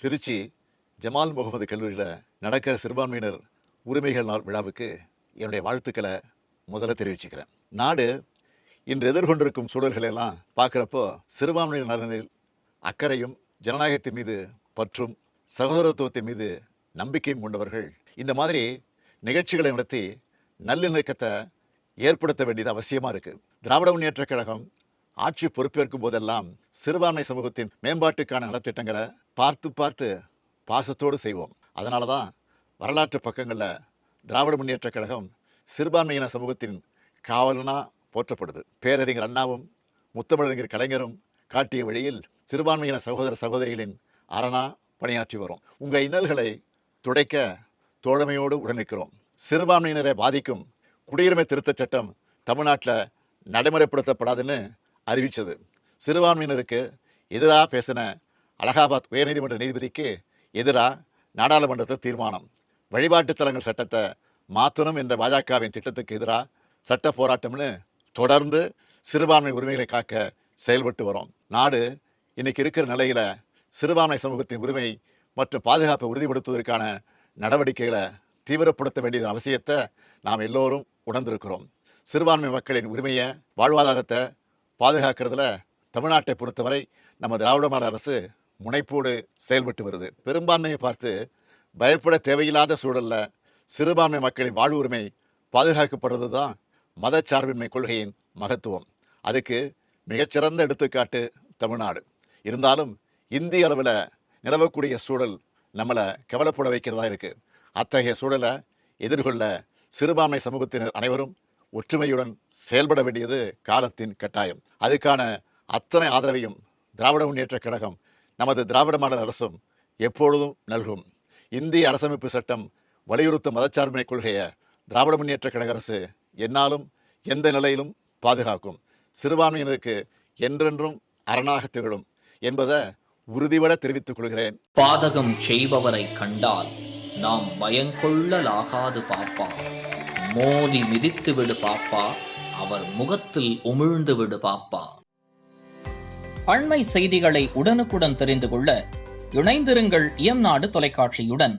Trichy Jamal Mohammed கல்லூரியில் நடக்கிற சிறுபான்மையினர் உரிமைகள் நாள் விழாவுக்கு என்னுடைய வாழ்த்துக்களை முதல்ல தெரிவிச்சுக்கிறேன். நாடு இன்று எதிர்கொண்டிருக்கும் சூழல்களை எல்லாம் பார்க்குறப்போ சிறுபான்மையினர் நலனில் அக்கறையும் ஜனநாயகத்தின் மீது பற்றும் சகோதரத்துவத்தின் மீது நம்பிக்கையும் கொண்டவர்கள் இந்த மாதிரி நிகழ்ச்சிகளை நடத்தி நல்லிணக்கத்தை ஏற்படுத்த வேண்டியது அவசியமாக இருக்குது. திராவிட முன்னேற்றக் கழகம் ஆட்சி பொறுப்பேற்கும் போதெல்லாம் சிறுபான்மை சமூகத்தின் மேம்பாட்டுக்கான நலத்திட்டங்களை பார்த்து பாசத்தோடு செய்வோம். அதனால தான் வரலாற்று பக்கங்களில் திராவிட முன்னேற்றக் கழகம் சிறுபான்மையின சமூகத்தின் காவலனாக போற்றப்படுது. பேரறிஞர் அண்ணாவும் முத்தமிழறிஞர் கலைஞரும் காட்டிய வழியில் சிறுபான்மையின சகோதர சகோதரிகளின் அரணா பணியாற்றி வரும். உங்கள் இன்னல்களை துடைக்க தோழமையோடு உடனிருக்கிறோம். சிறுபான்மையினரை பாதிக்கும் குடியுரிமை திருத்தச் சட்டம் தமிழ்நாட்டில் நடைமுறைப்படுத்தப்படாதுன்னு அறிவித்தது. சிறுபான்மையினருக்கு எதிராக பேசின அலகாபாத் உயர்நீதிமன்ற நீதிபதிக்கு எதிராக நாடாளுமன்றத்தில் தீர்மானம். வழிபாட்டுத் தலங்கள் சட்டத்தை மாற்றணும் என்ற பாஜகவின் திட்டத்துக்கு எதிராக சட்ட போராட்டம்னு தொடர்ந்து சிறுபான்மை உரிமைகளை காக்க செயல்பட்டு வரோம். நாடு இன்னைக்கு இருக்கிற நிலையில் சிறுபான்மை சமூகத்தின் உரிமை மற்றும் பாதுகாப்பை உறுதிப்படுத்துவதற்கான நடவடிக்கைகளை தீவிரப்படுத்த வேண்டியது அவசியத்தை நாம் எல்லோரும் உணர்ந்திருக்கிறோம். சிறுபான்மை மக்களின் உரிமையை வாழ்வாதாரத்தை பாதுகாக்கிறதுல தமிழ்நாட்டை பொறுத்தவரை நம்ம திராவிட மாடல் அரசு முனைப்போடு செயல்பட்டு வருது. பெரும்பான்மையை பார்த்து பயப்பட தேவையில்லாத சூழலில் சிறுபான்மை மக்களின் வாழ்வு உரிமை பாதுகாக்கப்படுறது தான் மதச்சார்பின்மை கொள்கையின் மகத்துவம். அதுக்கு மிகச்சிறந்த எடுத்துக்காட்டு தமிழ்நாடு. இருந்தாலும் இந்திய அளவில் நிலவக்கூடிய சூழல் நம்மளை கவலைப்பட வைக்கிறதா இருக்குது. அத்தகைய சூழலை எதிர்கொள்ள சிறுபான்மை சமூகத்தினர் அனைவரும் ஒற்றுமையுடன் செயல்பட வேண்டியது காலத்தின் கட்டாயம். அதுக்கான அத்தனை ஆதரவையும் திராவிட முன்னேற்றக் கழகம் நமது திராவிட மாடல் அரசும் எப்பொழுதும் நல்கும். இந்திய அரசமைப்பு சட்டம் வலியுறுத்தும் மதச்சார்பின்மை கொள்கையை திராவிட முன்னேற்றக் கழக அரசு என்னாலும் எந்த நிலையிலும் பாதுகாக்கும். சிறுபான்மையினருக்கு என்றென்றும் அரணாக திகழும் என்பதை உறுதிபட தெரிவித்துக் கொள்கிறேன். பாதகம் செய்பவரை கண்டால் நாம் பயங்கொள்ளலாகாது பாப்பா, மோதி மிதித்து விடு பாப்பா, அவர் முகத்தில் உமிழ்ந்து விடு பாப்பா. அண்மை செய்திகளை உடனுக்குடன் தெரிந்து கொள்ள இணைந்திருங்கள் இயம்நாடு தொலைக்காட்சியுடன்.